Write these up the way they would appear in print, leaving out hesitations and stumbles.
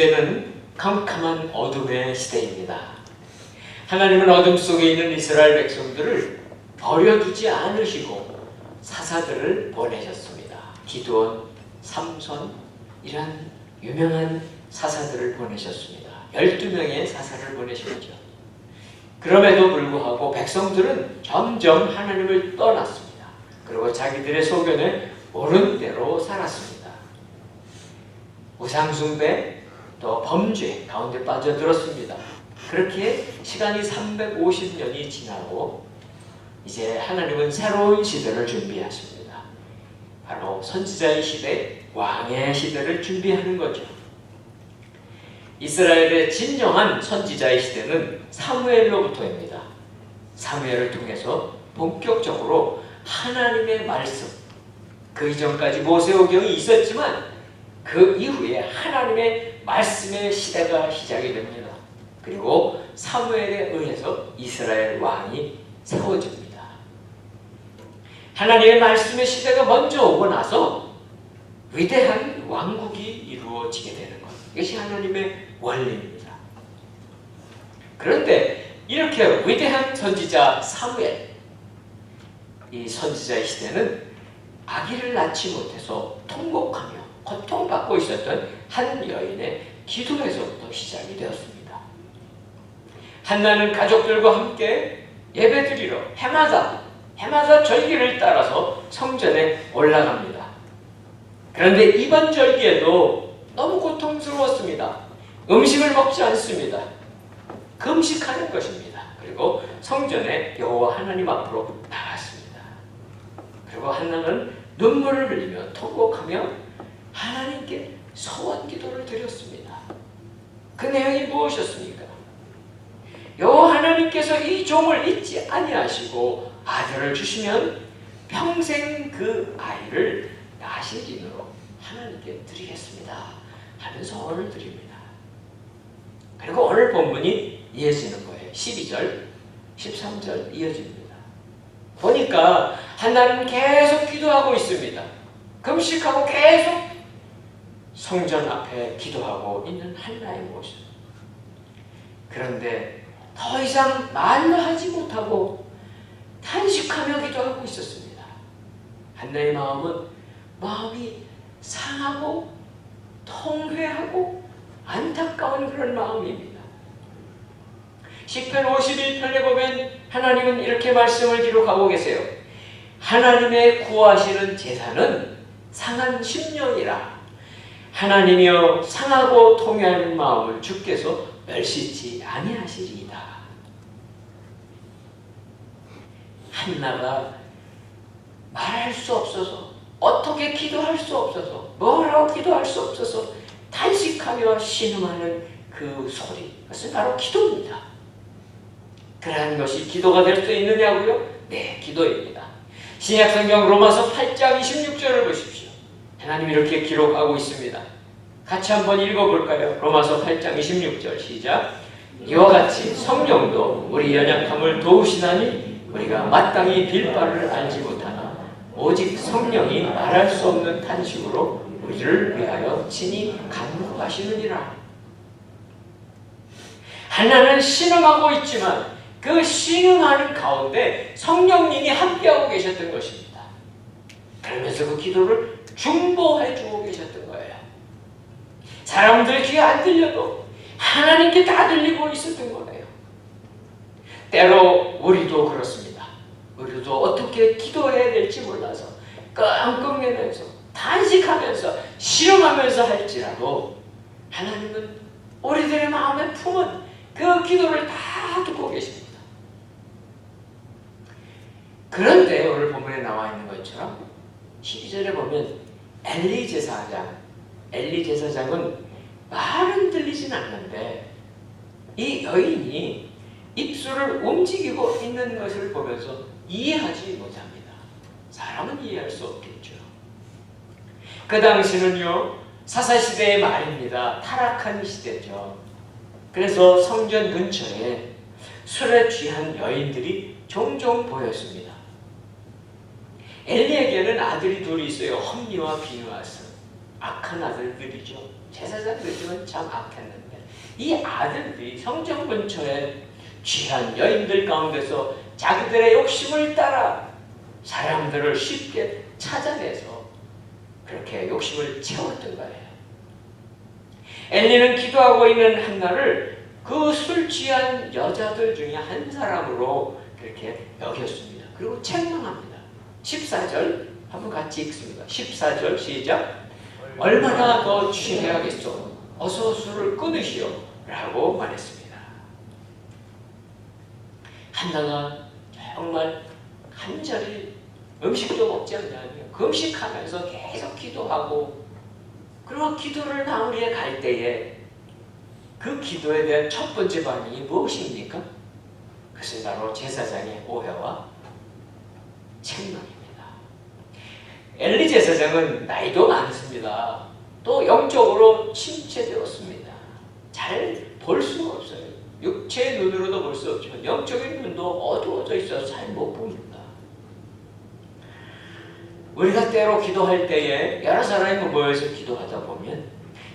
시대는 캄캄한 어둠의 시대입니다. 하나님은 어둠 속에 있는 이스라엘 백성들을 버려두지 않으시고 사사들을 보내셨습니다. 기드온, 삼손, 이런 유명한 사사들을 보내셨습니다. 12명의 사사를 보내셨죠. 그럼에도 불구하고 백성들은 점점 하나님을 떠났습니다. 그리고 자기들의 소견에 옳은 대로 살았습니다. 우상숭배, 또 범죄 가운데 빠져들었습니다. 그렇게 시간이 350년이 지나고 이제 하나님은 새로운 시대를 준비하십니다. 바로 선지자의 시대, 왕의 시대를 준비하는 거죠. 이스라엘의 진정한 선지자의 시대는 사무엘로부터입니다. 사무엘을 통해서 본격적으로 하나님의 말씀, 그 이전까지 모세오경이 있었지만 그 이후에 하나님의 말씀의 시대가 시작이 됩니다. 그리고 사무엘에 의해서 이스라엘 왕이 세워집니다. 하나님의 말씀의 시대가 먼저 오고 나서 위대한 왕국이 이루어지게 되는 것. 이것이 하나님의 원리입니다. 그런데 이렇게 위대한 선지자 사무엘, 이 선지자의 시대는 아기를 낳지 못해서 통곡하며 고통받고 있었던 한 여인의 기도에서부터 시작이 되었습니다. 한나는 가족들과 함께 예배드리러 해마다 절기를 따라서 성전에 올라갑니다. 그런데 이번 절기에도 너무 고통스러웠습니다. 음식을 먹지 않습니다. 금식하는 것입니다. 그리고 성전에 여호와 하나님 앞으로 나갔습니다. 그리고 한나는 눈물을 흘리며 통곡하며 하나님께 소원 기도를 드렸습니다. 그 내용이 무엇이었습니까? 여호와 하나님께서 이 종을 잊지 아니하시고 아들을 주시면 평생 그 아이를 나시린으로 하나님께 드리겠습니다 하는 소원을 드립니다. 그리고 오늘 본문이 이어지는 거예요. 12절, 13절 이어집니다. 보니까 한나는 계속 기도하고 있습니다. 금식하고 계속 성전 앞에 기도하고 있는 한나의 모습. 그런데 더 이상 말로 하지 못하고 탄식하며 기도하고 있었습니다. 한나의 마음이 상하고 통회하고 안타까운 그런 마음입니다. 시편 51편에 보면 하나님은 이렇게 말씀을 기록하고 계세요. 하나님의 구하시는 제사는 상한 심령이라. 하나님이여 상하고 통회하는 마음을 주께서 멸시치 아니하시리이다. 한나가 말할 수 없어서, 어떻게 기도할 수 없어서, 뭐라고 기도할 수 없어서 탄식하며 신음하는 그 소리, 그것은 바로 기도입니다. 그러한 것이 기도가 될 수 있느냐고요? 네, 기도입니다. 신약성경 로마서 8장 26절을 보십시오. 하나님이 이렇게 기록하고 있습니다. 같이 한번 읽어볼까요? 로마서 8장 26절 시작. 이와 같이 성령도 우리 연약함을 도우시나니 우리가 마땅히 빌 바를 알지 못하나 오직 성령이 말할 수 없는 탄식으로 우리를 위하여 친히 간구하시느니라. 한나는 신음하고 있지만 그 신음하는 가운데 성령님이 함께하고 계셨던 것입니다. 그러면서 그 기도를 중보해 주고 계셨던 거예요. 사람들 귀에 안 들려도 하나님께 다 들리고 있었던 거예요. 때로 우리도 그렇습니다. 우리도 어떻게 기도해야 될지 몰라서 끙끙대면서 탄식하면서 실험하면서 할지라도 하나님은 우리들의 마음에 품은 그 기도를 다 듣고 계십니다. 그런데 오늘 본문에 나와 있는 것처럼 12절에 보면 엘리 제사장은 말은 들리진 않는데 이 여인이 입술을 움직이고 있는 것을 보면서 이해하지 못합니다. 사람은 이해할 수 없겠죠. 그 당시는요, 사사시대의 말입니다. 타락한 시대죠. 그래서 성전 근처에 술에 취한 여인들이 종종 보였습니다. 엘리에게는 아들이 둘이 있어요. 홈니와 비누아스. 악한 아들들이죠. 제사장들이지만 참 악했는데 이 아들들이 성전 근처에 귀한 여인들 가운데서 자기들의 욕심을 따라 사람들을 쉽게 찾아내서 그렇게 욕심을 채웠던 거예요. 엘리는 기도하고 있는 한나를 그 술 취한 여자들 중에 한 사람으로 그렇게 여겼습니다. 그리고 책망합니다. 14절 한번 같이 읽습니다. 14절 시작. 얼마나 더 취해야겠소? 어서 술을 끊으시오 라고 말했습니다. 한나가 정말 간절히 음식도 먹지 않냐면 금식하면서 계속 기도하고, 그리고 기도를 마무리해 갈 때에 그 기도에 대한 첫 번째 반응이 무엇입니까? 그것은 바로 제사장의 오해와 책망입니다. 엘리 제사장은 나이도 많습니다. 또 영적으로 침체되었습니다. 잘 볼 수가 없어요. 육체의 눈으로도 볼 수 없지만 영적인 눈도 어두워져 있어서 잘 못 봅니다. 우리가 때로 기도할 때에 여러 사람이 모여서 기도하다 보면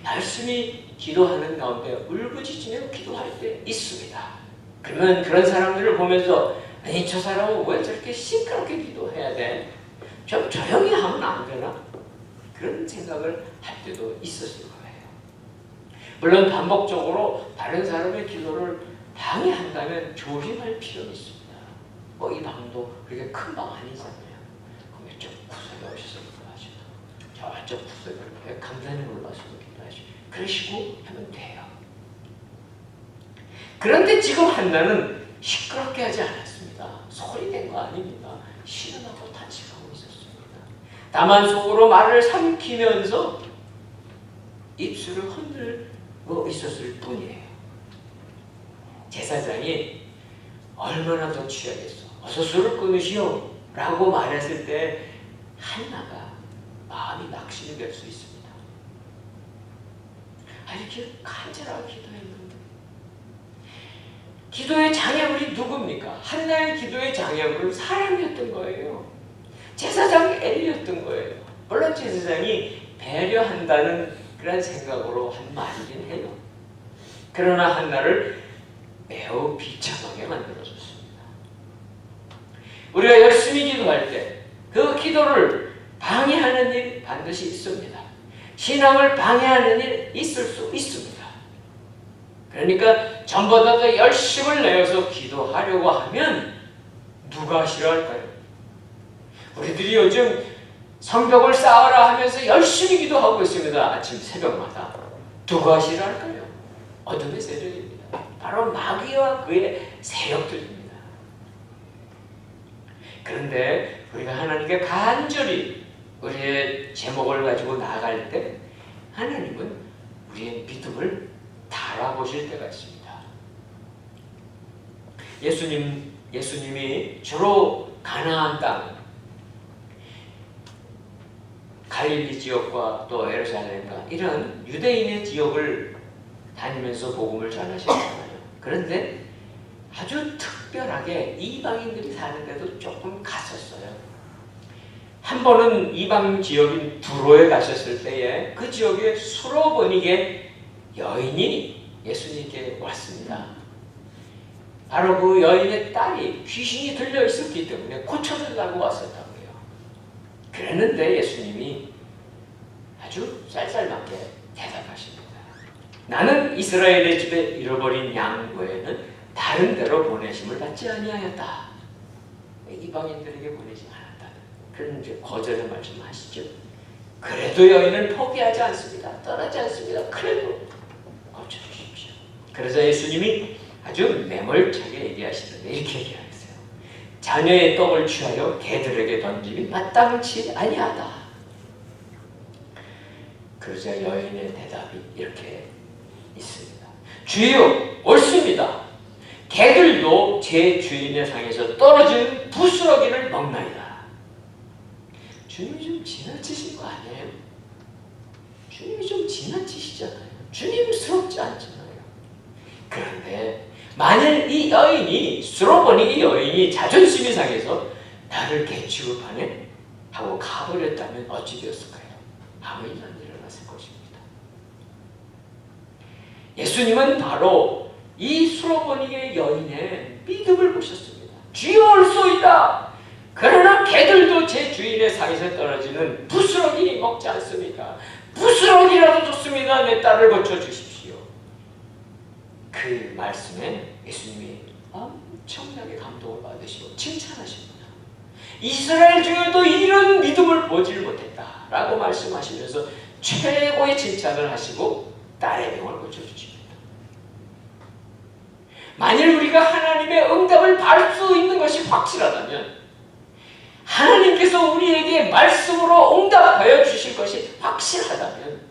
열심히 기도하는 가운데 울부짖으며 기도할 때 있습니다. 그러면 그런 사람들을 보면서 아니 저 사람은 왜 저렇게 시끄럽게 기도해야 돼? 좀 조용히 하면 안 되나? 그런 생각을 할 때도 있었을 거예요. 물론 반복적으로 다른 사람의 기도를 방해한다면 조심할 필요는 있습니다. 뭐 이 방도 그렇게 큰 방 아니잖아요. 그럼 이쪽 구석에 오셔서 기도하시고 저쪽 구석에 강단에 올라서 기도하시고 그러시고 하면 돼요. 그런데 지금 한나는 시끄럽게 하지 않았습니다. 소리 낸 거 아닙니다. 신음하고 탄식하고 있었습니다. 다만 속으로 말을 삼키면서 입술을 흔들고 있었을 뿐이에요. 제사장이 얼마나 더 취하겠어? 어서 술을 끊으시오 라고 말했을 때 한나가 마음이 낙심이 될 수 있습니다. 이렇게 간절하게 기도했는데 기도의 장애물이 누굽니까? 한나의 기도의 장애물은 사람이었던 거예요. 제사장 엘리였던 거예요. 물론 제사장이 배려한다는 그런 생각으로 한 말이긴 해요. 그러나 한나를 매우 비참하게 만들어줬습니다. 우리가 열심히 기도할 때 그 기도를 방해하는 일 반드시 있습니다. 신앙을 방해하는 일 있을 수 있습니다. 그러니까 전보다 더 열심을 내어서 기도하려고 하면 누가 싫어할까요? 우리들이 요즘 성벽을 쌓으라 하면서 열심히 기도하고 있습니다. 아침 새벽마다. 누가 싫어할까요? 어둠의 세력입니다. 바로 마귀와 그의 세력들입니다. 그런데 우리가 하나님께 간절히 우리의 제목을 가지고 나아갈 때 하나님은 우리의 믿음을 달아보실 때가 있습니다. 예수님이 주로 가나안 땅, 갈릴리 지역과 또 예루살렘과 이런 유대인의 지역을 다니면서 복음을 전하셨잖아요. 그런데 아주 특별하게 이방인들이 사는 데도 조금 갔었어요. 한 번은 이방 지역인 두로에 가셨을 때에 그 지역에 수로보니게 여인이 예수님께 왔습니다. 바로 그 여인의 딸이 귀신이 들려 있었기 때문에 고쳐달라고 왔었다고요. 그랬는데 예수님이 아주 쌀쌀맞게 대답하십니다. 나는 이스라엘의 집에 잃어버린 양 외에는 다른 데로 보내심을 받지 아니하였다. 이방인들에게 보내지 않았다. 그런 이제 거절의 말씀하시죠. 그래도 여인은 포기하지 않습니다. 떠나지 않습니다. 그래도 고쳐주십시오. 그래서 예수님이 아주 매몰차게 얘기하시는데 이렇게 얘기하셨어요. 자녀의 떡을 취하여 개들에게 던짐이 마땅치 아니하다. 그러자 여인의 대답이 이렇게 있습니다. 주여, 옳습니다. 개들도 제 주인의 상에서 떨어진 부스러기를 먹나이다. 주님이 좀 지나치신 거 아니에요? 주님이 좀 지나치시잖아요. 주님스럽지 않잖아요. 그런데 만일 이 여인이, 수로보니 이 여인이 자존심이 상해서 나를 개 취급하네? 하고 가버렸다면 어찌 되었을까요? 아무 일 안 일어났을 것입니다. 예수님은 바로 이 수로보니의 여인의 믿음을 보셨습니다. 주여 올소이다. 그러나 개들도 제 주인의 상에서 떨어지는 부스러기 먹지 않습니까? 부스러기라도 좋습니다. 내 딸을 고쳐주십시오. 그 말씀에 예수님이 엄청나게 감동을 받으시고 칭찬하십니다. 이스라엘 중에도 이런 믿음을 보질 못했다 라고 말씀하시면서 최고의 칭찬을 하시고 딸의 병을 고쳐주십니다. 만일 우리가 하나님의 응답을 받을 수 있는 것이 확실하다면, 하나님께서 우리에게 말씀으로 응답하여 주실 것이 확실하다면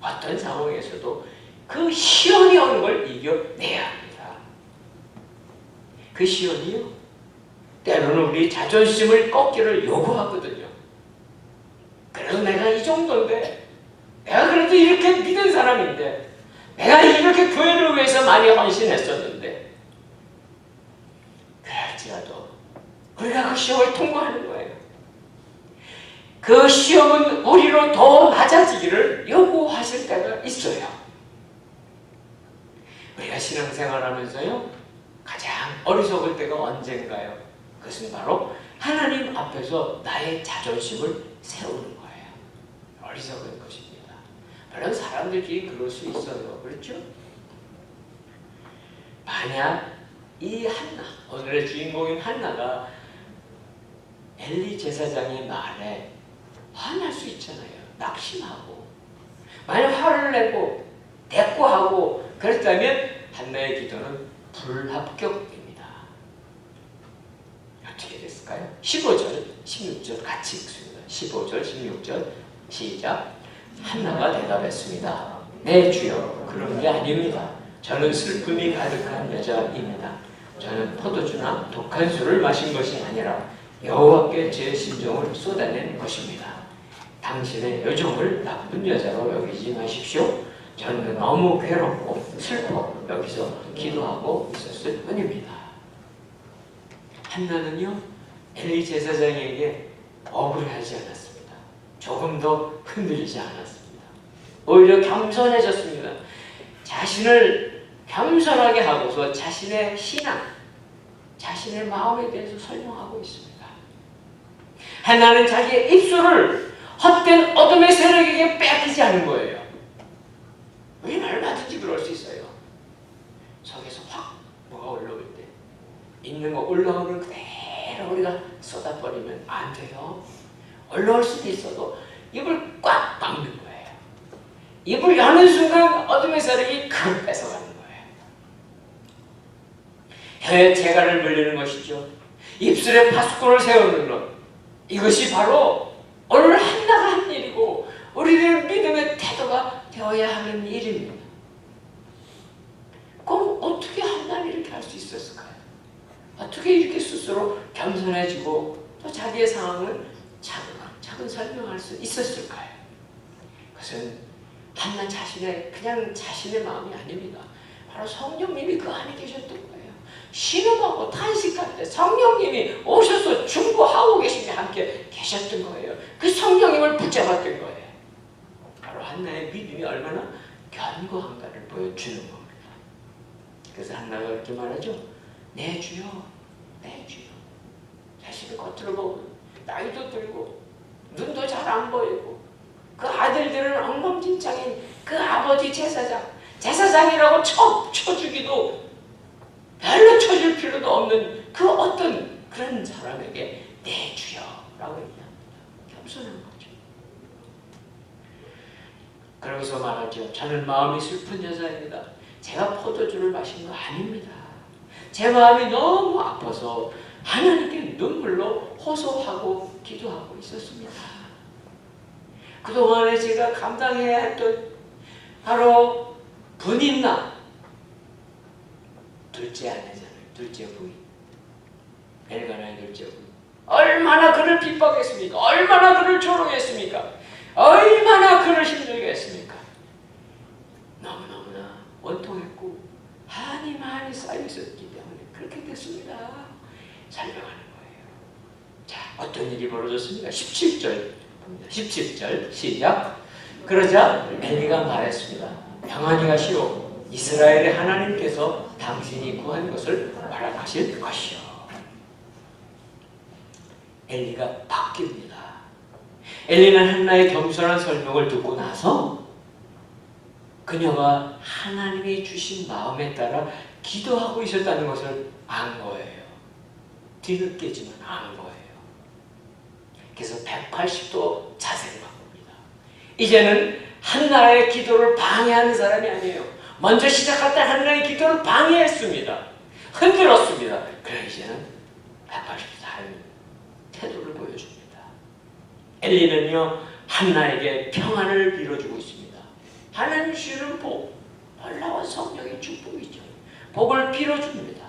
어떤 상황에서도 그 시련이 오는 걸 이겨내야 합니다. 그 시련이요, 때로는 우리 자존심을 꺾기를 요구하거든요. 그래도 내가 이 정도인데, 내가 그래도 이렇게 믿은 사람인데, 내가 이렇게 교회를 위해서 많이 헌신했었는데, 그럴지라도 우리가 그 시험을 통과하는 거예요. 그 시험은 우리로 더 낮아지기를 요구하실 때가 있어요. 우리가 신앙생활하면서요, 가장 어리석을 때가 언젠가요? 그것은 바로 하나님 앞에서 나의 자존심을 세우는 거예요. 어리석은 것입니다. 물론 사람들끼리 그럴 수 있어요. 그렇죠? 만약 이 한나, 오늘의 주인공인 한나가 엘리 제사장의 말에 화날 수 있잖아요. 낙심하고, 만약 화를 내고 대꾸하고 그랬다면 한나의 기도는 불합격입니다. 어떻게 됐을까요? 15절, 16절 같이 읽습니다. 15절, 16절 시작. 한나가 대답했습니다. 네 주여, 그런 게 아닙니다. 저는 슬픔이 가득한 여자입니다. 저는 포도주나 독한 술을 마신 것이 아니라 여호와께 제 심정을 쏟아낸 것입니다. 당신의 요정을 나쁜 여자로 여기지 마십시오. 저는 너무 괴롭고 슬퍼 여기서 기도하고 있었을 뿐입니다. 한나는요, 엘리 제사장에게 억울하지 않았습니다. 조금 더 흔들리지 않았습니다. 오히려 겸손해졌습니다. 자신을 겸손하게 하고서 자신의 신앙, 자신의 마음에 대해서 설명하고 있습니다. 한나는 자기의 입술을 헛된 어둠의 세력에게 뺏기지 않은 거예요. 우리는 얼마든지 그럴 수 있어요. 속에서 확 뭐가 올라올 때 있는 거 올라오는 그대로 우리가 쏟아버리면 안 돼요. 올라올 수도 있어도 입을 꽉 막는 거예요. 입을 여는 순간 어둠의 세력이 그걸 뺏어가는 거예요. 혀에 재갈을 물리는 것이죠. 입술에 파수꾼을 세우는 것, 이것이 바로 오늘 한나가 한 일이고 우리의 믿음의 태도가 되어야 하는 일입니다. 그럼 어떻게 한나는 이렇게 할 수 있었을까요? 어떻게 이렇게 스스로 겸손해지고 또 자기의 상황을 차근 설명할 수 있었을까요? 그것은 한나 자신의 그냥 자신의 마음이 아닙니다. 바로 성령님이 그 안에 계셨던 거예요. 신음하고 탄식할 때 성령님이 오셔서 중보하고 계시며 함께 계셨던 거예요. 그 성령님을 붙잡았던 거예요. 바로 한나의 믿음이 얼마나 견고한가를 보여주는 겁니다. 그래서 한나가 이렇게 말하죠. 내 주여, 내 주여. 자신의 겉으로 보면 나이도 들고 눈도 잘 안 보이고 그 아들들은 엉망진창인 그 아버지 제사장이라고 쳐주기도 별로 쳐줄 필요도 없는 그 어떤 그런 사람에게 내 주여라고 얘기합니다. 겸손한 거죠. 그러면서 말하죠. 저는 마음이 슬픈 여자입니다. 제가 포도주를 마신 거 아닙니다. 제 마음이 너무 아파서 하나님께 눈물로 호소하고 기도하고 있었습니다. 그동안에 제가 감당해야 했던 바로 분인나, 둘째 아내잖아요. 둘째 부인. 엘가나의 둘째 부인. 얼마나 그를 핍박했습니까? 얼마나 그를 조롱했습니까? 얼마나 그를 힘들게 했습니까? 너무너무나 원통했고 한이 많이 쌓여있었기 때문에 그렇게 됐습니다. 설명하는 거예요. 자, 어떤 일이 벌어졌습니까? 17절 시작. 그러자 엘리가 말했습니다. 평안히 가시오. 이스라엘의 하나님께서 당신이 구한 것을 허락하실 것이요. 엘리가 바뀝니다. 엘리는 한나의 겸손한 설명을 듣고 나서 그녀가 하나님이 주신 마음에 따라 기도하고 있었다는 것을 안 거예요. 뒤늦게지만 안 거예요. 그래서 180도 자세를 바꿉니다. 이제는 한나의 기도를 방해하는 사람이 아니에요. 먼저 시작할 때 한나의 기도를 방해했습니다. 흔들었습니다. 그래 이제는 180도 다른 태도를 보여줍니다. 엘리는요 한나에게 평안을 빌어주고 있습니다. 하나님 주시는 복, 놀라운 성령의 축복이죠. 복을 빌어줍니다.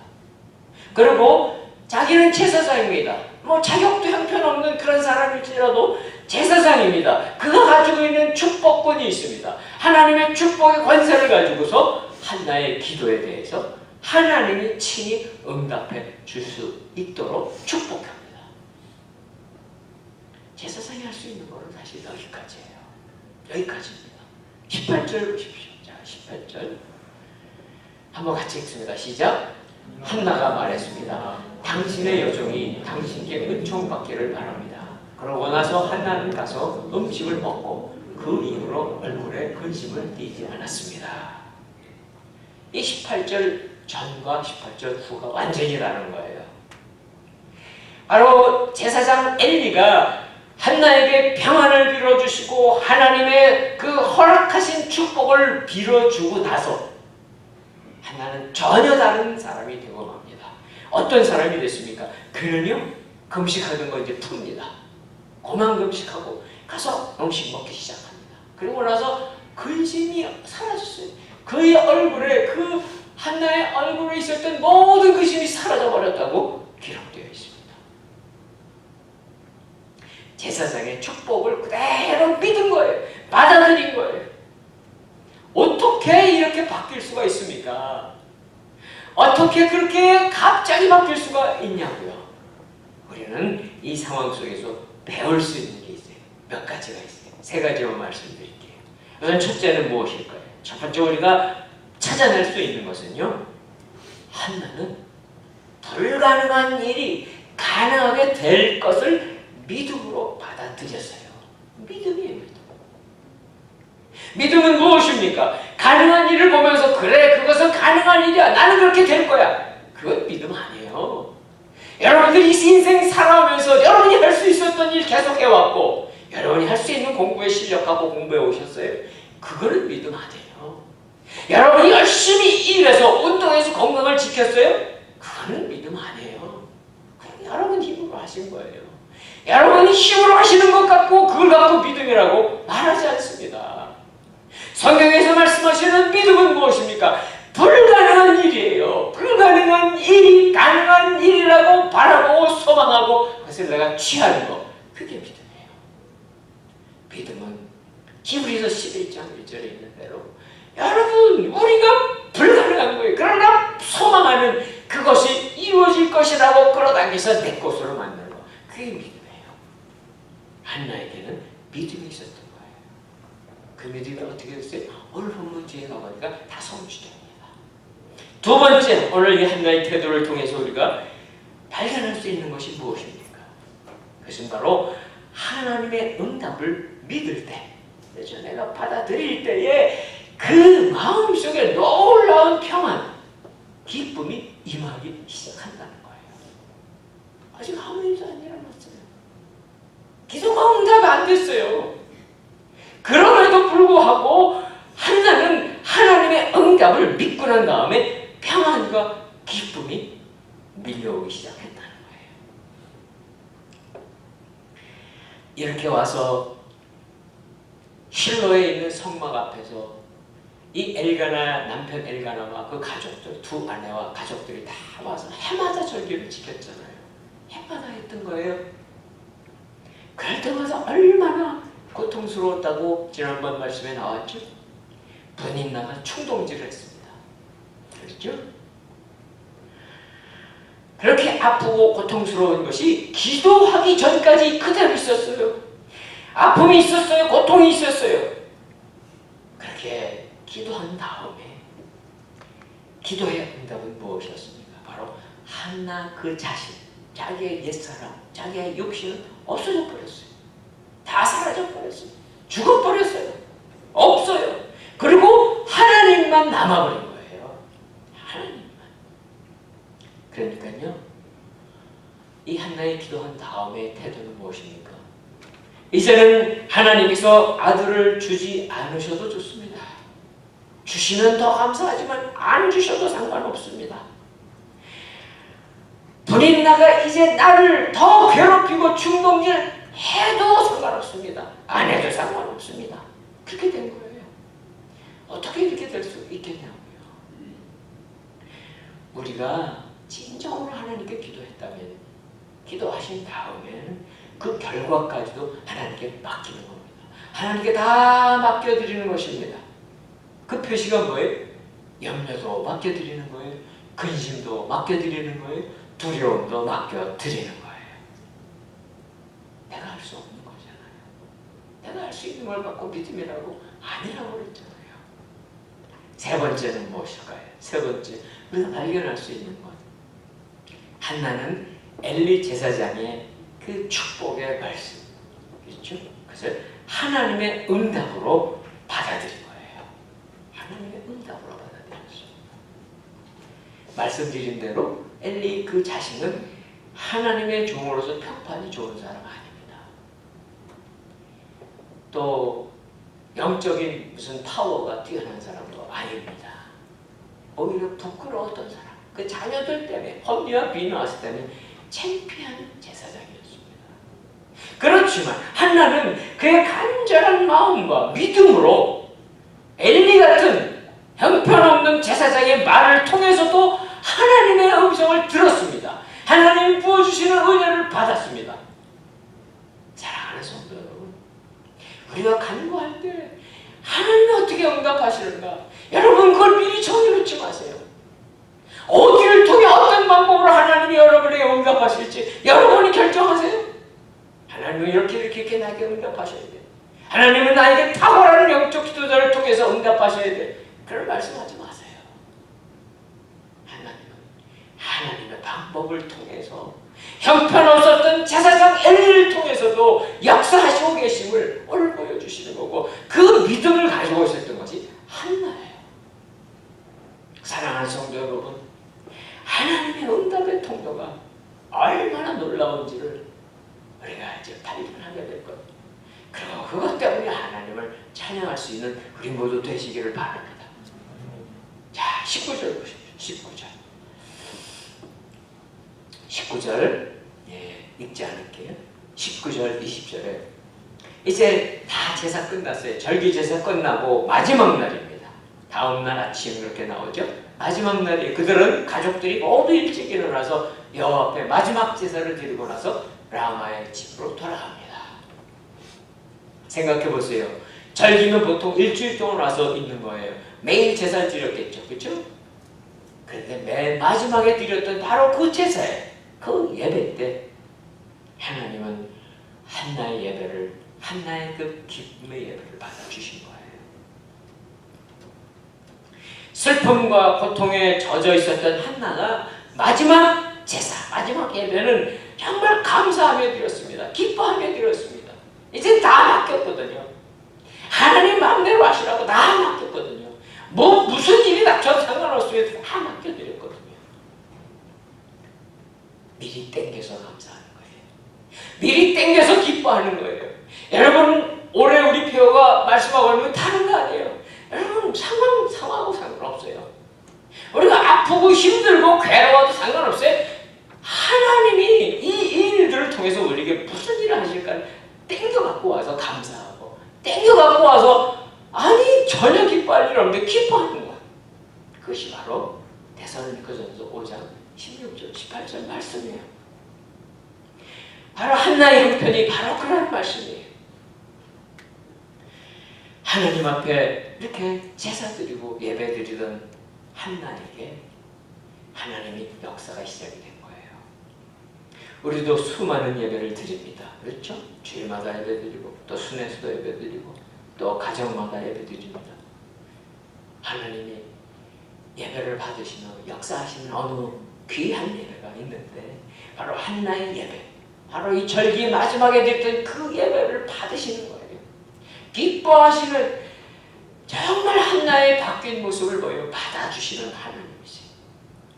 그리고 자기는 제사장입니다. 뭐 자격도 형편없는 그런 사람일지라도 제사장입니다. 그가 가지고 있는 축복권이 있습니다. 하나님의 축복의 권세를 가지고서 한나의 기도에 대해서 하나님이 친히 응답해 줄 수 있도록 축복합니다. 제사장이 할 수 있는 것은 사실 여기까지예요. 여기까지입니다. 18절 보십시오. 자, 18절 한번 같이 읽습니다. 시작. 한나가 말했습니다. 당신의 여종이 당신께 은총받기를 바랍니다. 그러고 나서 한나는 가서 음식을 먹고 그 이후로 얼굴에 근심을 띠지 않았습니다. 이 18절 전과 18절 후가 완전히 다른 거예요. 바로 제사장 엘리가 한나에게 평안을 빌어주시고 하나님의 그 허락하신 축복을 빌어주고 나서 한나는 전혀 다른 사람이 되고 맙니다. 어떤 사람이 됐습니까? 그는요 금식하던 거 이제 풉니다. 고만 금식하고 가서 음식 먹기 시작합니다. 그리고 나서 근심이 사라졌어요. 그의 얼굴에 그 한나의 얼굴에 있었던 모든 근심이 사라져 버렸다고 기록되어 있습니다. 제사장의 축복을 그대로 믿은 거예요. 받아들인 거예요. 어떻게 이렇게 바뀔 수가 있습니까? 어떻게 그렇게 갑자기 바뀔 수가 있냐고요. 우리는 이 상황 속에서 배울 수 있는 게 있어요. 몇 가지가 있어요. 세 가지만 말씀드릴게요. 우선 첫째는 무엇일까요? 첫 번째 우리가 찾아낼 수 있는 것은요. 한나는 불가능한 일이 가능하게 될 것을 믿음으로 받아들였어요. 믿음이에요. 믿음은 무엇입니까? 가능한 일을 보면서 그래 그것은 가능한 일이야. 나는 그렇게 될 거야. 그건 믿음 아니에요. 여러분들이 인생 살아오면서 여러분이 할 수 있었던 일 계속 해왔고 여러분이 할 수 있는 공부에 실력하고 공부해 오셨어요. 그거는 믿음 아니에요. 여러분이 열심히 일해서 운동해서 건강을 지켰어요. 그거는 믿음 아니에요. 그건 여러분 힘으로 하신 거예요. 여러분이 힘으로 하시는 것 같고 그걸 갖고 믿음이라고 말하지 않습니다. 성경에서 말씀하시는 믿음은 무엇입니까? 불가능한 일이에요. 불가능한 일이 가능한 일이라고 바라보고 소망하고 그것을 내가 취하는 거. 그게 믿음이에요. 믿음은 히브리서 11장 1절에 있는 대로 여러분 우리가 불가능한 거예요. 그러나 소망하는 그것이 이루어질 것이라고 끌어당겨서 내 것으로 만드는 거. 그게 믿음이에요. 한나에게는 믿음이 있었던 거예요. 그 믿음이 어떻게 됐어요? 오늘 본문 뒤에 가보니까 다 성취됩니다. 두 번째, 오늘 이 한나의 태도를 통해서 우리가 발견할 수 있는 것이 무엇입니까? 그것은 바로 하나님의 응답을 믿을 때, 그래서 내가 받아들일 때에 그 마음속에 놀라운 평안, 기쁨이 임하기 시작한다는 거예요. 아직 아무 일도 안 일어났어요. 기도가 응답이 안 됐어요. 그럼에도 불구하고 한나는 하나님의 응답을 믿고 난 다음에 평안과 기쁨이 밀려오기 시작했다는 거예요. 이렇게 와서 실로에 있는 성막 앞에서 이 엘가나 남편 엘가나와 그 가족들 두 아내와 가족들이 다 와서 해마다 절기를 지켰잖아요. 해마다 했던 거예요. 그럴 때마다 얼마나 고통스러웠다고 지난번 말씀에 나왔죠. 분인나가 충동질을 했습니다. 그렇죠? 그렇게 아프고 고통스러운 것이 기도하기 전까지 그대로 있었어요. 아픔이 있었어요. 고통이 있었어요. 그렇게 기도한 다음에 기도의 응답은 무엇이었습니까? 바로 한나 그 자신, 자기의 옛사람, 자기의 육신은 없어져 버렸어요. 다 사라져 버렸어요. 죽어버렸어요. 없어요. 그리고 하나님만 남아버린 거예요. 하나님만. 그러니까요, 이 한나의 기도한 다음의 태도는 무엇입니까? 이제는 하나님께서 아들을 주지 않으셔도 좋습니다. 주시면 더 감사하지만 안 주셔도 상관없습니다. 분인나가 이제 나를 더 괴롭히고 충동질 해도 상관없습니다. 안 해도 상관없습니다. 그렇게 된 거예요. 어떻게 이렇게 될 수 있겠냐고요. 우리가 진정으로 하나님께 기도했다면, 기도하신 다음에는 그 결과까지도 하나님께 맡기는 겁니다. 하나님께 다 맡겨드리는 것입니다. 그 표시가 뭐예요? 염려도 맡겨드리는 거예요. 근심도 맡겨드리는 거예요. 두려움도 맡겨드리는 거예요. 내가 할 수 없는 거잖아요. 내가 할 수 있는 걸 갖고 믿음이라고 아니라고 그랬잖아요. 세 번째는 무엇일까요? 세 번째, 우리가 발견할 수 있는 것. 한나는 엘리 제사장의 그 축복의 말씀, 그렇죠? 그래서 하나님의 응답으로 받아들인 거예요. 하나님의 응답으로 받아들였어요. 말씀드린 대로 엘리 그 자신은 하나님의 종으로서 평판이 좋은 사람 아닙니다. 또 영적인 무슨 파워가 뛰어난 사람도 아닙니다. 오히려 부끄러웠던 사람, 그 자녀들 때문에, 험리와 비누아스 때문에 창피한 제사장이었습니다. 그렇지만 한나는 그의 간절한 마음과 믿음으로 엘리 같은 형편없는 제사장의 말을 통해서도 하나님의 음성을 들었습니다. 하나님이 부어주시는 은혜를 받았습니다. 사랑하는 성도 여러분, 우리가 간구할 때 하나님이 어떻게 응답하시는가? 여러분, 그걸 미리 정해놓지 마세요. 어디를 통해 어떤 방법으로 하나님이 여러분에게 응답하실지 여러분이 결정하세요. 하나님은 이렇게 나에게 응답하셔야 돼요. 하나님은 나에게 탁월한 영적 기도자를 통해서 응답하셔야 돼요. 그런 말씀하지 마세요. 하나님의 방법을 통해서 형편없었던 제사장 엘리를 통해서도 역사하시고 계심을 오늘 보여주시는 거고, 그 믿음을 가지고 있었던 것이 한나예요. 사랑하는 성도 여러분, 하나님의 응답의 통로가 얼마나 놀라운지를 우리가 이제 발견하게 될 겁니다. 그리고 그것 때문에 하나님을 찬양할 수 있는 우리 모두 되시기를 바랍니다. 자, 19절 보십시오. 19절 읽지 않을게요. 19절, 20절에 이제 다 제사 끝났어요. 절기 제사 끝나고 마지막 날입니다. 다음 날 아침 이렇게 나오죠. 마지막 날이, 그들은 가족들이 모두 일찍 일어나서 여호와 앞에 마지막 제사를 드리고 나서 라마의 집으로 돌아갑니다. 생각해 보세요. 절기는 보통 일주일 동안 와서 있는 거예요. 매일 제사를 드렸겠죠, 그렇죠? 그런데 맨 마지막에 드렸던 바로 그 제사에, 그 예배 때 하나님은 한나의 예배를, 한나의 그 기쁨의 예배를 받아주신 거예요. 슬픔과 고통에 젖어 있었던 한나가 마지막 제사, 마지막 예배는 정말 감사하며 드렸습니다. 기뻐하며 드렸습니다. 이제 다 맡겼거든요. 하나님 마음대로 하시라고 다 맡겼거든요. 무슨 일이 닥쳐도 상관없으면 다 맡겨드렸거든요. 미리 땡겨서 감사하는 거예요. 미리 땡겨서 기뻐하는 거예요. 여러분, 올해 우리 표가 말씀하고 있는 다른 거 아니에요. 여러분, 상황하고 상관없어요. 우리가 아프고 힘들고 괴로워도 상관없어요. 하나님이 이 일들을 통해서 우리에게 무슨 일을 하실까 땡겨갖고 와서 감사하고, 땡겨갖고 와서 아니 전혀 기뻐할 일 없는데 기뻐하는 거야. 그것이 바로 데살로니가전서 5장 16절 18절 말씀이에요. 바로 한나의 형편이 바로 그런 말씀이에요. 하나님 앞에 이렇게 제사 드리고 예배 드리던 한나에게 하나님이 역사가 시작이 된 거예요. 우리도 수많은 예배를 드립니다. 그렇죠? 주일마다 예배 드리고, 또 순회수도 예배 드리고, 또 가정마다 예배 드립니다. 하나님이 예배를 받으시는, 역사하시는 어느 귀한 예배가 있는데 바로 한나의 예배, 바로 이 절기 마지막에 드렸던 그 예배를 받으시는 거예요. 기뻐하시는, 정말 한나의 바뀐 모습을 보여 받아주시는 하나님이세요.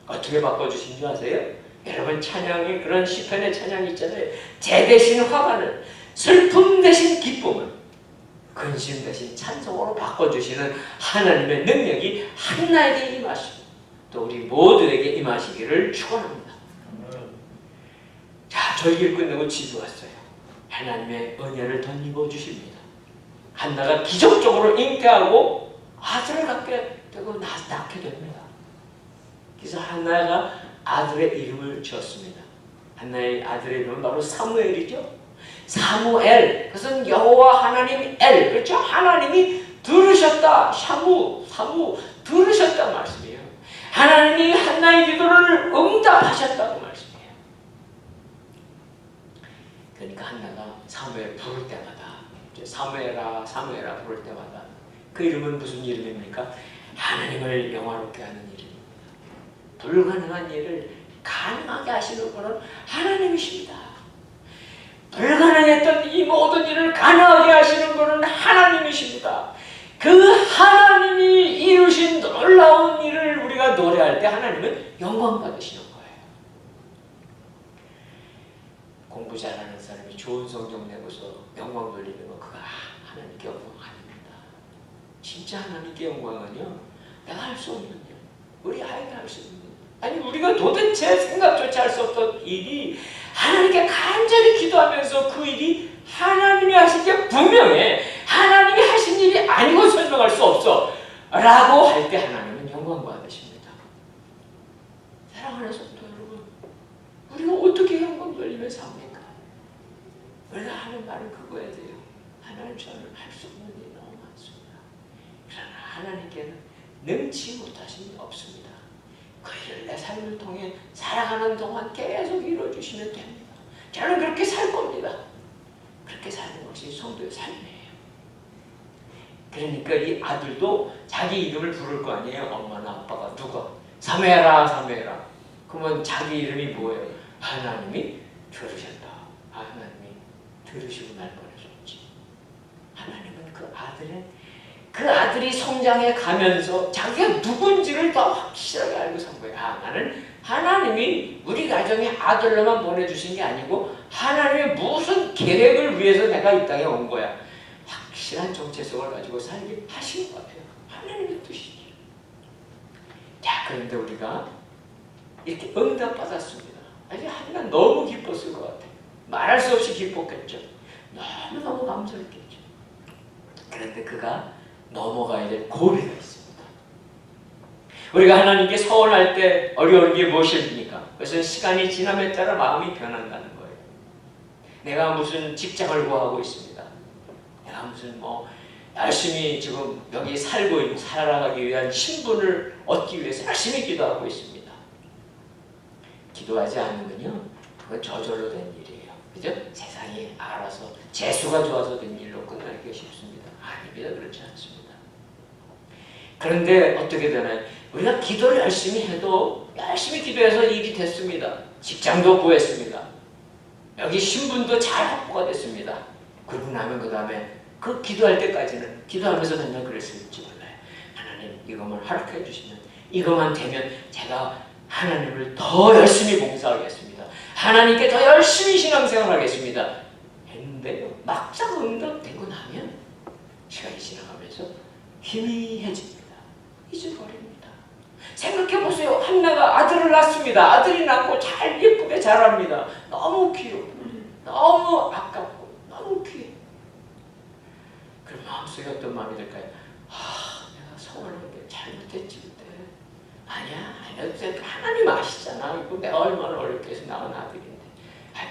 어떻게 바꿔주신 줄 아세요? 여러분, 찬양이, 그런 시편의 찬양이 있잖아요. 재 대신 화관을, 슬픔 대신 기쁨을, 근심 대신 찬송으로 바꿔주시는 하나님의 능력이 한나에게 임하시고 또 우리 모두에게 임하시기를 축원합니다. 자, 절기를 끝내고 집에 왔어요. 하나님의 은혜를 덧입어 주십니다. 한나가 기적적으로 잉태하고 아들을 갖게 되고 낳게 됩니다. 그래서 한나가 아들의 이름을 지었습니다. 한나의 아들의 이름은 바로 사무엘이죠. 사무엘, 그것은 여호와 하나님 엘, 그렇죠? 하나님이 들으셨다. 사무 들으셨다 말씀이에요. 하나님이 한나의 기도를 응답하셨다고 말씀이에요. 그러니까 한나가 사무엘 부를 때마다, 사무엘아 사무엘아 부를 때마다 그 이름은 무슨 이름입니까? 하나님을 영화롭게 하는 이름입니다. 불가능한 일을 가능하게 하시는 분은 하나님이십니다. 불가능했던 이 모든 일을 가능하게 하시는 분은 하나님이십니다. 그 하나님이 이루신 놀라운 일을 우리가 노래할 때 하나님은 영광 받으시는 거예요. 공부 잘하는 사람이 좋은 성적 내고서 영광 돌리는 거, 그거 하나님께 영광 아닙니다. 진짜 하나님께 영광은요, 내가 할 수 없는 일, 우리 아이가 할 수 없는 일, 아니 우리가 도대체 생각조차 할 수 없던 일이 하나님께 간절히 기도하면서 그 일이 하나님이 하신 게 분명해, 하나님이 하신 일이 아니고 설명할 수 없어 라고 할 때 하나님은 영광 받으십니다. 사랑하는 성도 여러분, 우리가 어떻게 영광 돌리며 삽니까? 우리가 하는 말은 그거야 돼요. 하나님, 저는 할 수 없는 일이 너무 많습니다. 그러나 하나님께는 능치 못하신 일이 없습니다. 그 일을 내 삶을 통해 살아가는 동안 계속 이루어주시면 됩니다. 저는 그렇게 살 겁니다. 그렇게 사는 것이 성도의 삶이에요. 그러니까 이 아들도 자기 이름을 부를 거 아니에요. 엄마나 아빠가 누가? 사무엘아 사무엘아. 그러면 자기 이름이 뭐예요? 하나님이 들으셨다. 하나님이 들으시고 날 보내셨지. 하나님은 그 아들이 성장해 가면서 자기가 누군지를 더 확실하게 알고 산 거예요. 나는 하나님이 우리 가정에 아들로만 보내주신 게 아니고 하나님의 무슨 계획을 위해서 내가 이 땅에 온 거야. 확실한 정체성을 가지고 살게 하신 것 같아요. 하나님의 뜻이죠. 자, 그런데 우리가 이렇게 응답받았습니다. 아니, 한나 너무 기뻤을 것 같아요. 말할 수 없이 기뻤겠죠. 너무너무 감사했겠죠. 그런데 그가 넘어가야 될 고비가 있습니다. 우리가 하나님께 서원할 때 어려운 게 무엇입니까? 그것은 시간이 지남에 따라 마음이 변한다는 거예요. 내가 무슨 직장을 구하고 있습니다. 내가 무슨 열심히 지금 여기 살아가기 위한 신분을 얻기 위해서 열심히 기도하고 있습니다. 기도하지 않으면요, 그건 저절로 된 일이에요. 그죠? 세상이 알아서 재수가 좋아서 된 일로 끝나기가 쉽습니다. 아닙니다. 그렇지 않습니다. 그런데 어떻게 되나요? 우리가 기도를 열심히 해도 열심히 기도해서 일이 됐습니다. 직장도 구했습니다. 여기 신분도 잘 확보가 됐습니다. 그러고 나면 그 다음에 그 기도할 때까지는 기도하면서 맨날 그랬을지 몰라요. 하나님, 이것만 허락해 주시면, 이것만 되면 제가 하나님을 더 열심히 봉사하겠습니다. 하나님께 더 열심히 신앙생활하겠습니다. 했는데요, 막상 응답되고 나면 시간이 지나가면서 희미해집니다. 잊어버립니다. 생각해보세요. 한나가 아들을 낳습니다. 아들이 낳고 잘 예쁘게 자랍니다. 너무 귀여워. 너무 아깝고 너무 귀해. 그럼 마음속에 어떤 마음이 들까요? 내가 서운한 게 잘못했지 그때. 아니야. 하나님 아시잖아. 이거 내가 얼마나 어렵게 해서 낳은 아들인데.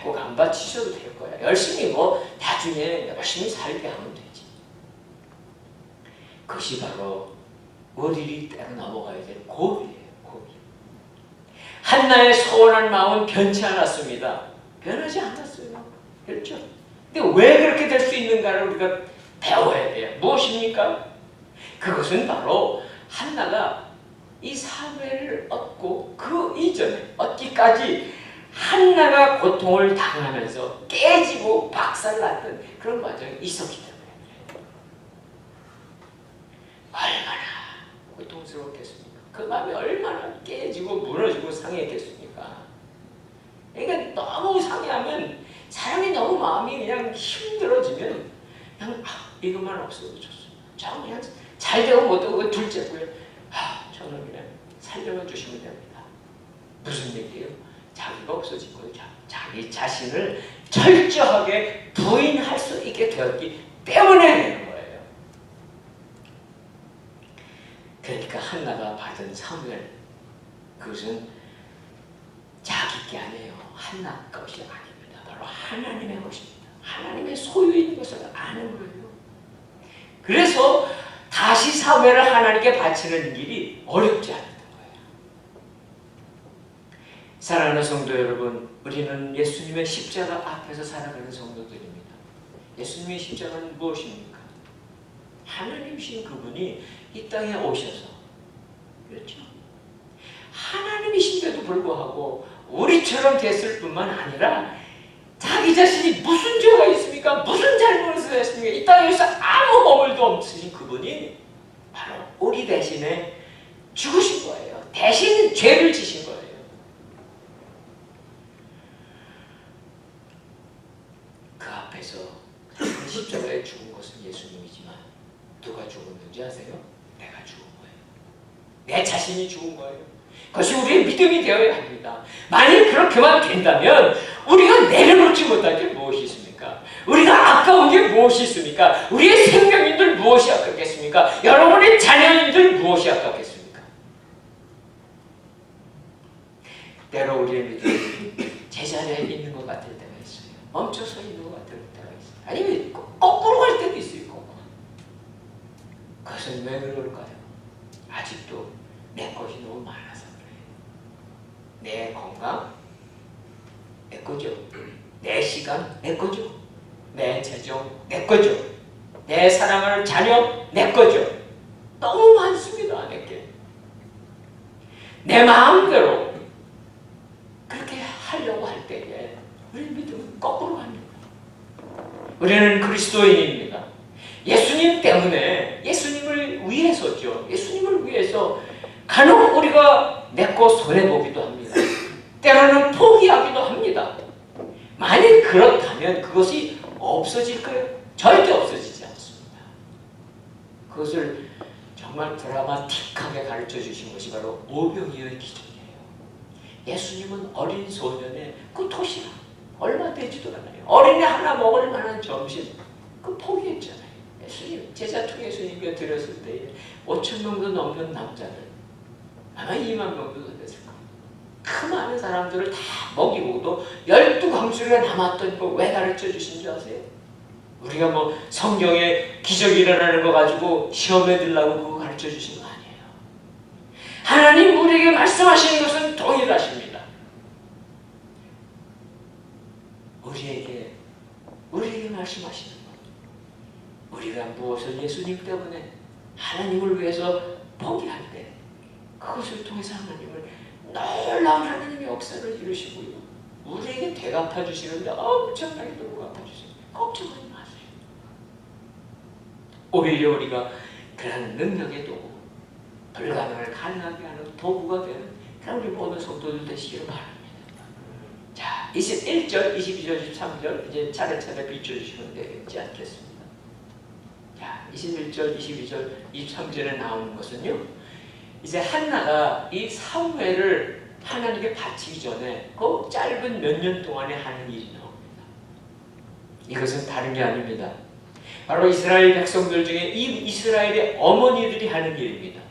꼭 안 바치셔도 될 거야. 열심히 나중에 열심히 살게 하면 되지. 그것이 바로 우리를 때로 넘어가야 될 고비예요. 고비. 한나의 서운한 마음은 변치 않았습니다. 변하지 않았어요. 그렇죠? 근데 왜 그렇게 될 수 있는가를 우리가 배워야 돼요. 무엇입니까? 그것은 바로 한나가 이 사무엘을 얻고 그 이전에 얻기까지 한나가 고통을 당하면서 깨지고 박살났던 그런 과정이 있었기 때문에 얼마나 고통스러웠겠습니까? 그 마음이 얼마나 깨지고 무너지고 상했겠습니까? 그러니까 너무 상해하면 사람이 너무 마음이 그냥 힘들어지면 그냥 이것만 없어도 좋습니다. 저 그냥 잘 되고 못 되고 둘째고요. 저는 그냥 살려만 주시면 됩니다. 무슨 얘기예요? 자기가 없어진 거예요. 자기 자신을 철저하게 부인할 수 있게 되었기 때문에 되는 거예요. 그러니까 한나가 받은 사무엘, 그것은 자기 게 아니에요. 한나 것이 아닙니다. 바로 하나님의 것입니다. 하나님의 소유인 것을 아는 거예요. 그래서 다시 사무엘을 하나님께 바치는 일이 어렵지 않았던 거예요. 사랑하는 성도 여러분, 우리는 예수님의 십자가 앞에서 살아가는 성도들입니다. 예수님의 십자가는 무엇입니까? 하나님이신 그분이 이 땅에 오셔서, 그렇죠? 하나님이신데도 불구하고 우리처럼 됐을 뿐만 아니라 자기 자신이 무슨 죄가 있습니까? 무슨 잘못을 했습니까? 이 땅에서 아무 허물도 없으신 그분이 바로 우리 대신에 죽으신 거예요. 대신 죄를 지신 거예요. 그 앞에서 십자가에 죽은 것은 예수님이지만 누가 죽었는지 아세요? 내가 죽은 거예요. 내 자신이 죽은 거예요. 그것이 우리의 믿음이 되어야 합니다. 만일 그렇게만 된다면 우리가 내려놓지 못할 게 무엇이 있습니까? 우리가 아까운 게 무엇이 있습니까? 우리의 생명인들 무엇이 아깝겠습니까? 여러분의 자녀인들 무엇이 아깝겠습니까? 때로 우리의 믿음이 제자리에 있는 것 같을 때가 있어요. 멈춰서 있는 것 같을 때가 있어요. 아니면 거꾸로 갈 때도 있어요. 거꾸로. 그것은 왜 그럴까요? 아직도 내 것이 너무 많아서 그래요. 내 건강, 내 거죠. 내 시간, 내 거죠. 내 재정, 내 거죠. 내 사랑할 자녀, 내 거죠. 너무 많습니다, 내게. 내 마음대로 그렇게 하려고 할 때에 우리 믿음은 거꾸로 갑니다. 우리는 그리스도인입니다. 예수님 때문에, 예수님을 위해서죠. 예수님을 위해서 간혹 우리가 내 거 손해보기도 합니다. 때로는 포기하기도 합니다. 만일 그렇다면 그것이 없어질까요? 절대 없어지지 않습니다. 그것을 정말 드라마틱하게 가르쳐 주신 것이 바로 오병이어의 기적이에요. 예수님은 어린 소년의 그 도시락, 얼마 되지도 않아요. 어린애 하나 먹을 만한 점심, 그 포기했잖아요. 예수님, 제자 중에 예수님께 드렸을 때에 5,000명도 넘는 남자를 아마 2만 명도 됐을 겁니다. 그 많은 사람들을 다 먹이고도 12광주리가 남았던 거 왜 가르쳐 주신 줄 아세요? 우리가 뭐 성경에 기적이 일어나는 거 가지고 시험에 들라고 그거 가르쳐 주신 거 아니에요. 하나님 우리에게 말씀하시는 것은 동일하십니다. 우리에게 말씀하시는 것. 우리가 무엇을 예수님 때문에 하나님을 위해서 포기할 때 그것을 통해서 하나님을 놀라운 하나님의 역사를 이루시고요. 우리에게 되갚아 주시는데 엄청나게 또 갚아 주십니다. 걱정하지 마세요. 오히려 우리가 그런 능력의 도구, 불가능을 가능하게 하는 도구가 되는 그런 우리 모든 성도들 되시기를 바랍니다. 자, 21절, 22절, 23절 이제 차례차례 비춰주시면 되지 않겠습니다. 자, 21절, 22절, 23절에 나오는 것은요, 이제 한나가 이 사무엘을 하나님께 바치기 전에 그 짧은 몇 년 동안에 하는 일이 나옵니다. 이것은 다른 게 아닙니다. 바로 이스라엘 백성들 중에 이 이스라엘의 어머니들이 하는 일입니다.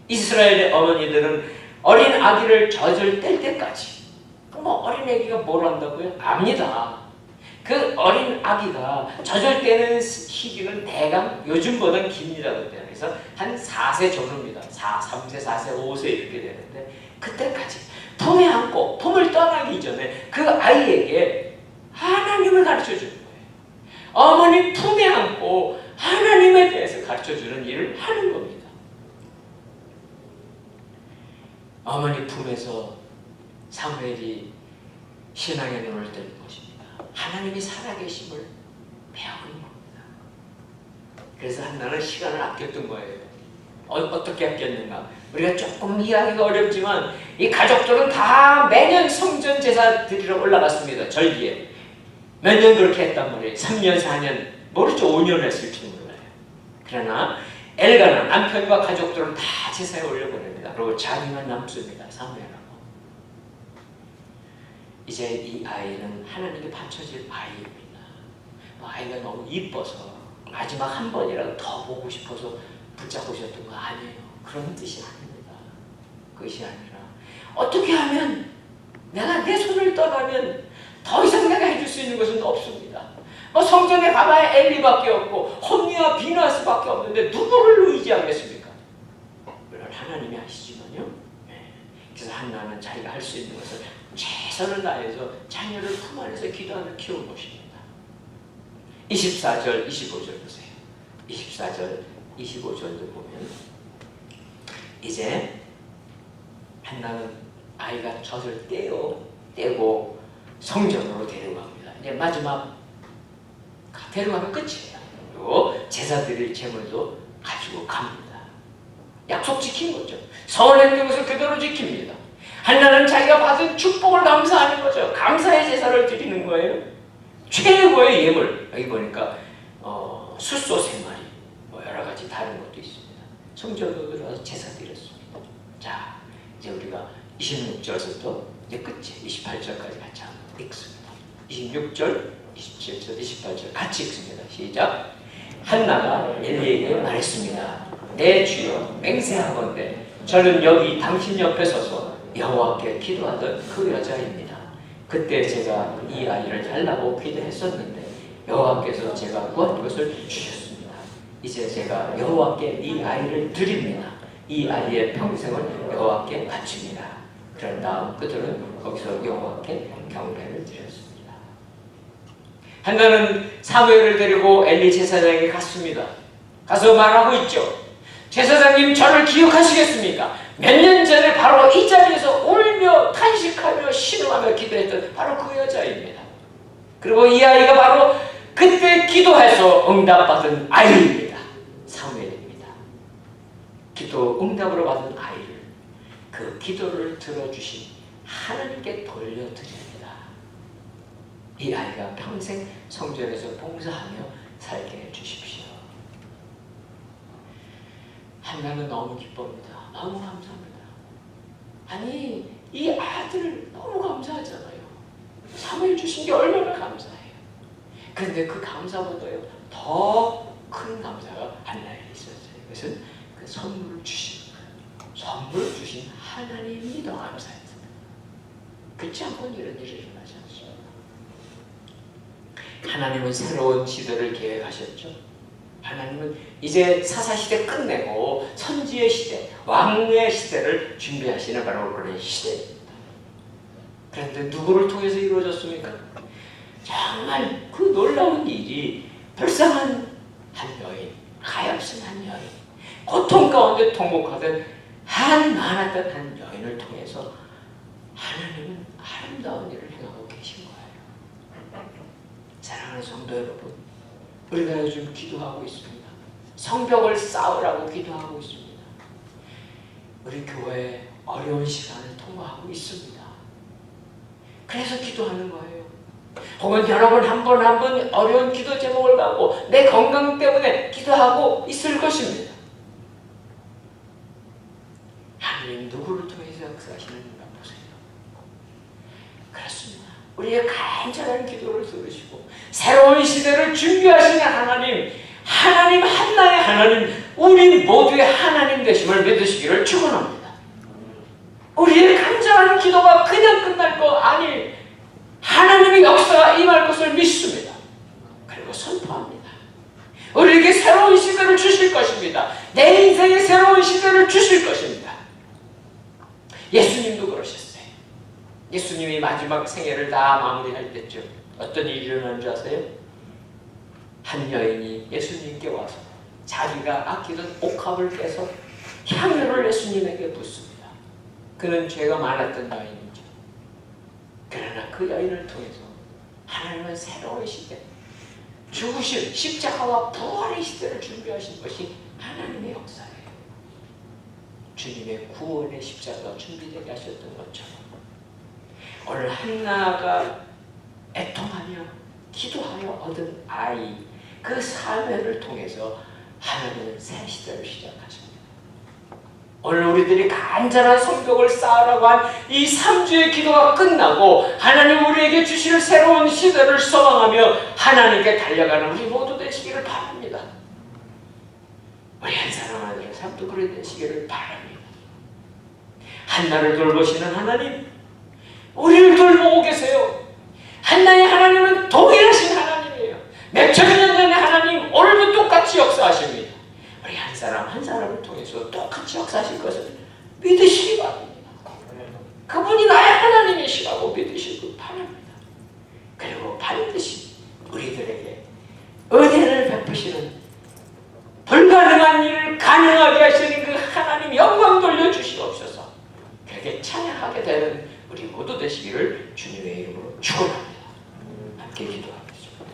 이스라엘의 어머니들은 어린 아기를 젖을 뗄 때까지, 뭐 어린 아기가 뭘 한다고요? 압니다. 그 어린 아기가 젖을 떼는 시기는 대강 요즘보다는 깁니다. 그래서 한 4세 전후입니다. 3세, 4세, 5세 이렇게 되는데 그때까지 품에 안고 품을 떠나기 전에 그 아이에게 하나님을 가르쳐주는 거예요. 어머니 품에 안고 하나님에 대해서 가르쳐주는 일을 하는 겁니다. 어머니 품에서 사무엘이 신앙의 눈을 뜨는 것입니다. 하나님이 살아계심을 배우는 겁니다. 그래서 한나는 시간을 아꼈던 거예요. 어떻게 아꼈는가? 우리가 조금 이해하기가 어렵지만 이 가족들은 다 매년 성전 제사 드리러 올라갔습니다. 절기에. 몇 년 그렇게 했단 말이에요. 3년, 4년, 모르죠. 5년 했을지 몰라요. 그러나 엘가나 남편과 가족들은 다 제사에 올려보냅니다. 그리고 자기만 남습니다. 사무엘하고. 이제 이 아이는 하나님께 바쳐질 아이입니다. 아이가 너무 이뻐서 마지막 한 번이라도 더 보고 싶어서 붙잡으셨던 거 아니에요. 그런 뜻이 아닙니다. 그것이 아니라 어떻게 하면 내가 내 손을 떠나면 더 이상 내가 해줄 수 있는 것은 없습니다. 성전에 가봐야 엘리밖에 없고 홈리와 비나스밖에 없는데 누구를 의지하겠습니까? 물론 하나님이 하시지만요. 그래서 한나는 자기가 할 수 있는 것을 최선을 다해서 자녀를 품 안에서 기도하며 키운 것입니다. 24절, 25절 보세요. 24절, 25절도 보면 이제 한나는 아이가 젖을 떼고 성전으로 데려갑니다. 이제 마지막 데려가면 끝이에요. 그리고 제사 드릴 제물도 가지고 갑니다. 약속 지킨 거죠. 서원했던 것을 그대로 지킵니다. 한나는 자기가 받은 축복을 감사하는 거죠. 감사의 제사를 드리는 거예요. 최고의 예물. 여기 보니까 숫소 3마리, 여러 가지 다른 것도 있습니다. 성전으로 들어가서 제사 드렸습니다. 자, 이제 우리가 26절부터 이제 끝이에요. 28절까지 같이 한번 읽습니다. 26절, 27절, 28절 같이 읽습니다. 시작. 한나가 엘리에게 말했습니다. 내 주여, 맹세하건대 저는 여기 당신 옆에 서서 여호와께 기도하던 그 여자입니다. 그때 제가 이 아이를 달라고 기도했었는데 여호와께서 제가 구한 것을 주셨습니다. 이제 제가 여호와께 이 아이를 드립니다. 이 아이의 평생을 여호와께 바칩니다. 그런 다음 그들은 거기서 여호와께 경배를 드렸습니다. 한나는 사무엘을 데리고 엘리 제사장에게 갔습니다. 가서 말하고 있죠. 제사장님, 저를 기억하시겠습니까? 몇 년 전에 바로 이 자리에서 울며 탄식하며 신음하며 기도했던 바로 그 여자입니다. 그리고 이 아이가 바로 그때 기도해서 응답받은 아이입니다. 사무엘입니다. 기도 응답으로 받은 아이를, 그 기도를 들어주신 하나님께 돌려드립니다. 이 아이가 평생 성전에서 봉사하며 살게 해주십시오. 한나는 너무 기쁩니다. 너무 감사합니다. 아니, 이 아들 너무 감사하잖아요. 사무엘 주신 게 얼마나 감사해요. 그런데 그 감사보다요, 더 큰 감사가 한나에게 있었어요. 그것은 그 선물을 주신 거예요. 선물을 주신 하나님이 더 감사했습니다. 그렇지 않고는 이런 일이 일어나지 않습니다. 하나님은 새로운 시대를 계획하셨죠. 하나님은 이제 사사시대 끝내고 선지의 시대, 왕의 시대를 준비하시는 바로 그런 시대입니다. 그런데 누구를 통해서 이루어졌습니까? 정말 그 놀라운 일이 불쌍한 한 여인, 가엾은 한 여인, 고통 가운데 통곡하던 많았던 한 여인을 통해서 하나님은 아름다운 일을 행하고 계신 거예요. 사랑하는 성도 여러분, 우리가 요즘 기도하고 있습니다. 성벽을 쌓으라고 기도하고 있습니다. 우리 교회에 어려운 시간을 통과하고 있습니다. 그래서 기도하는 거예요. 혹은 여러분 한 번 어려운 기도 제목을 갖고 내 건강 때문에 기도하고 있을 것입니다. 하나님 누구를 통해서 역사하시는가 보세요. 그렇습니다. 우리의 간절한 기도를 들으시고 새로운 시대를 준비하시는 하나님, 하나님 한나의 하나님, 우리 모두의 하나님 되심을 믿으시기를 축원합니다. 우리의 간절한 기도가 그냥 끝날 거 아니, 하나님의 역사가 임할 것을 믿습니다. 그리고 선포합니다. 우리에게 새로운 시대를 주실 것입니다. 내 인생에 새로운 시대를 주실 것입니다. 예수님도 그러셨어요. 예수님이 마지막 생애를 다 마무리할 때쯤 어떤 일이 일어난 줄 아세요? 한 여인이 예수님께 와서 자기가 아끼던 옥합을 깨서 향유를 예수님에게 붓습니다. 그는 죄가 많았던 여인이죠. 그러나 그 여인을 통해서 하나님은 새로운 시대, 죽으신 십자가와 부활의 시대를 준비하신 것이 하나님의 역사예요. 주님의 구원의 십자가가 준비되게 하셨던 것처럼 오늘 한나가 애통하며 기도하여 얻은 아이, 그 사명을 통해서 하나님은 새 시대를 시작하십니다. 오늘 우리들이 간절한 성벽을 쌓으라고 한 이 3주의 기도가 끝나고 하나님 우리에게 주실 새로운 시대를 소망하며 하나님께 달려가는 우리 모두 되시기를 바랍니다. 우리 한 사람 하나님의 삶도 그래 되시기를 바랍니다. 한나를 돌보시는 하나님, 우리를 돌보고 계세요. 한나의 하나님은 동일하신 하나님이에요. 몇천 년 전의 하나님 오늘도 똑같이 역사하십니다. 우리 한 사람 한 사람을 통해서 똑같이 역사하실 것을 믿으시기 바랍니다. 그분이 나의 하나님이시라고 믿으시기 바랍니다. 그리고 반드시 우리들에게 은혜를 베푸시는, 불가능한 일을 가능하게 하시는 그 하나님 영광 돌려주시옵소서. 그렇게 찬양하게 되는 우리 모두 되시기를 주님의 이름으로 축원합니다. 함께 기도하겠습니다.